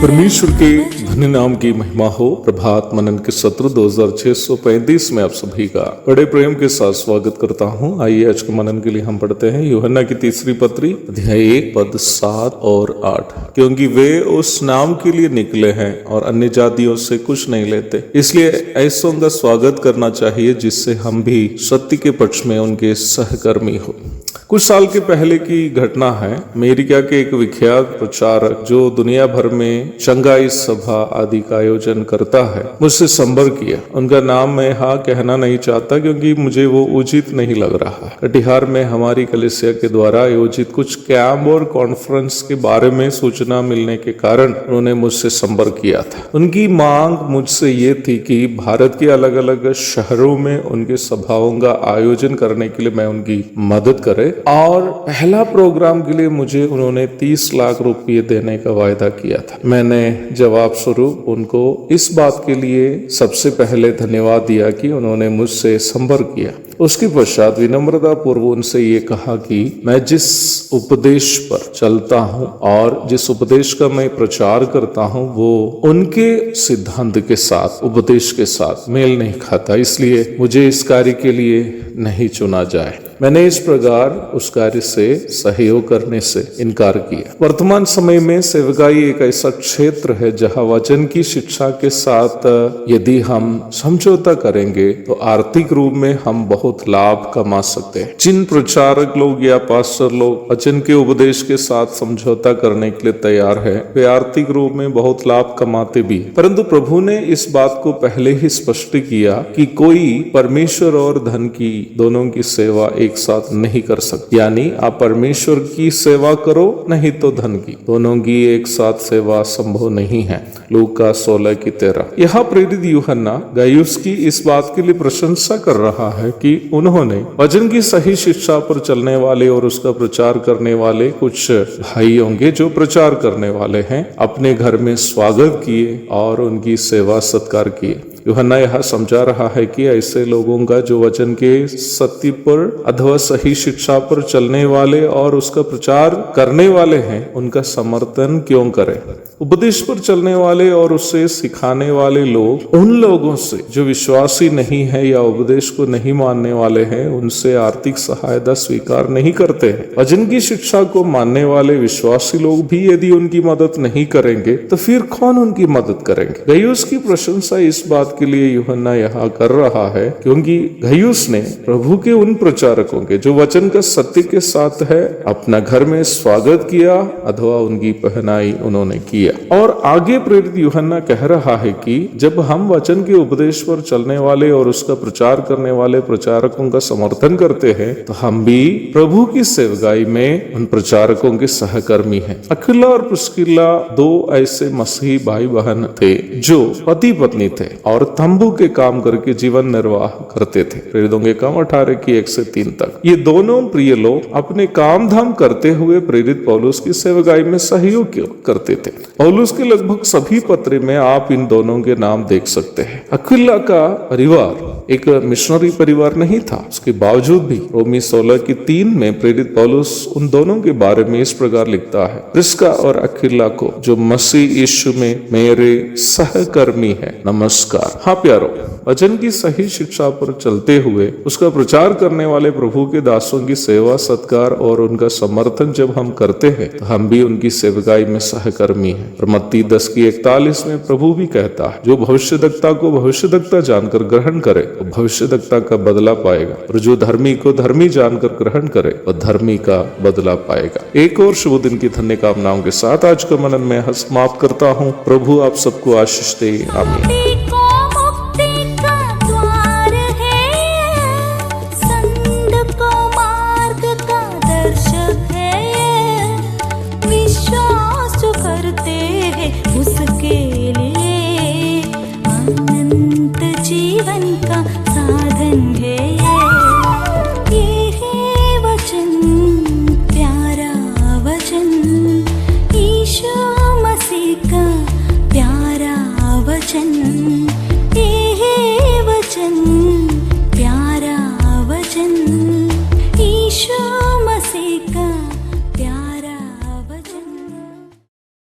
परमेश्वर के धन्य नाम की महिमा हो। प्रभात मनन के सत्र 2635 में आप सभी का बड़े प्रेम के साथ स्वागत करता हूं। आइए आज के मनन के लिए हम पढ़ते हैं यूहन्ना की तीसरी पत्री अध्याय 1 पद 7 और 8। क्योंकि वे उस नाम के लिए निकले हैं और अन्य जातियों से कुछ नहीं लेते, इसलिए ऐसों का स्वागत करना चाहिए जिससे हम भी सत्य के पक्ष में उनके सहकर्मी हो। कुछ साल के पहले की घटना है। अमेरिका के एक विख्यात प्रचारक जो दुनिया भर में शंघाई सभा आदि का आयोजन करता है, मुझसे संपर्क किया। उनका नाम मैं यहाँ कहना नहीं चाहता क्योंकि मुझे वो उचित नहीं लग रहा। कटिहार में हमारी कलीसिया के द्वारा आयोजित कुछ कैंप और कॉन्फ्रेंस के बारे में सूचना मिलने के कारण उन्होंने मुझसे संपर्क किया था। उनकी मांग मुझसे ये थी कि भारत के अलग अलग शहरों में उनके सभाओं का आयोजन करने के लिए मैं उनकी मदद करे, और पहला प्रोग्राम के लिए मुझे उन्होंने 30 लाख रुपये देने का वायदा किया था। मैंने जवाब स्वरूप उनको इस बात के लिए सबसे पहले धन्यवाद दिया कि उन्होंने मुझसे संपर्क किया। उसके पश्चात विनम्रता पूर्व उनसे ये कहा कि मैं जिस उपदेश पर चलता हूँ और जिस उपदेश का मैं प्रचार करता हूँ वो उनके सिद्धांत के साथ, उपदेश के साथ मेल नहीं खाता, इसलिए मुझे इस कार्य के लिए नहीं चुना जाए। मैंने इस प्रकार उस कार्य से सहयोग करने से इनकार किया। वर्तमान समय में सेवकाई एक ऐसा क्षेत्र है जहां वचन की शिक्षा के साथ यदि हम समझौता करेंगे तो आर्थिक रूप में हम बहुत लाभ कमा सकते हैं। जिन प्रचारक लोग या पास्टर लोग वचन के उपदेश के साथ समझौता करने के लिए तैयार है, वे आर्थिक रूप में बहुत लाभ कमाते भी। परंतु प्रभु ने इस बात को पहले ही स्पष्ट किया कि कोई परमेश्वर और धन की दोनों की सेवा एक साथ नहीं कर सकते। यानी आप परमेश्वर की सेवा करो, नहीं तो धन की। दोनों की एक साथ सेवा संभव नहीं है। लूका 16:13। यहाँ प्रेरित यूहन्ना गायुस की इस बात के लिए प्रशंसा कर रहा है कि उन्होंने वचन की सही शिक्षा पर चलने वाले और उसका प्रचार करने वाले कुछ भाई होंगे जो प्रचार करने वाले हैं, अपने घर में स्वागत किए और उनकी सेवा सत्कार किए। यूहन्ना यह समझा रहा है कि ऐसे लोगों का जो वचन के सत्य पर अथवा सही शिक्षा पर चलने वाले और उसका प्रचार करने वाले हैं, उनका समर्थन क्यों करें। उपदेश पर चलने वाले और उसे सिखाने वाले लोग उन लोगों से जो विश्वासी नहीं है या उपदेश को नहीं मानने वाले हैं, उनसे आर्थिक सहायता स्वीकार नहीं करते हैं। वचन की शिक्षा को मानने वाले विश्वासी लोग भी यदि उनकी मदद नहीं करेंगे तो फिर कौन उनकी मदद करेंगे। गयुस की प्रशंसा इस बात के लिए यूहन्ना यहाँ कर रहा है क्योंकि गयुस ने प्रभु के उन प्रचारकों के जो वचन का सत्य के साथ है अपना घर में स्वागत किया अथवा उनकी पहनाई उन्होंने किया। और आगे प्रेरित यूहन्ना कह रहा है कि जब हम वचन के उपदेश पर चलने वाले और उसका प्रचार करने वाले प्रचारकों का समर्थन करते हैं तो हम भी प्रभु की सेवकाई में उन प्रचारकों के सहकर्मी हैं। अक्विला और प्रिस्किला दो ऐसे मसीही भाई बहन थे जो पति पत्नी थे और तंबू के काम करके जीवन निर्वाह करते थे। प्रेरितों के काम 18:1-3 तक। ये दोनों प्रिय लोग अपने काम धाम करते हुए प्रेरित पौलुस की सेवकाई में सहयोग करते थे। पौलुस के लगभग सभी पत्र में आप इन दोनों के नाम देख सकते हैं। अक्विला का परिवार एक मिशनरी परिवार नहीं था, उसके बावजूद भी रोमी 16:3 में प्रेरित पौलुस उन दोनों के बारे में इस प्रकार लिखता है, प्रिस्का और अक्विला को जो मसीह यीशु में मेरे सहकर्मी है, नमस्कार। हाँ प्यारो, वचन की सही शिक्षा पर चलते हुए उसका प्रचार करने वाले प्रभु के दासों की सेवा सत्कार और उनका समर्थन जब हम करते हैं तो हम भी उनकी सेवकाई में सहकर्मी हैं। और मत्ती 10:41 में प्रभु भी कहता है, जो भविष्यद्वक्ता को भविष्यद्वक्ता जानकर ग्रहण करे वो भविष्यद्वक्ता का बदला पाएगा, और जो धर्मी को धर्मी जानकर ग्रहण करे वह धर्मी का बदला पाएगा। एक और शुभ दिन की धन्य कामनाओं के साथ आज का मनन में समाप्त करता हूँ। प्रभु आप सबको आशीष दे। आमीन। जीवन का साधन है ये है वचन, प्यारा वचन, यीशु मसीह का प्यारा वचन, ये है वचन।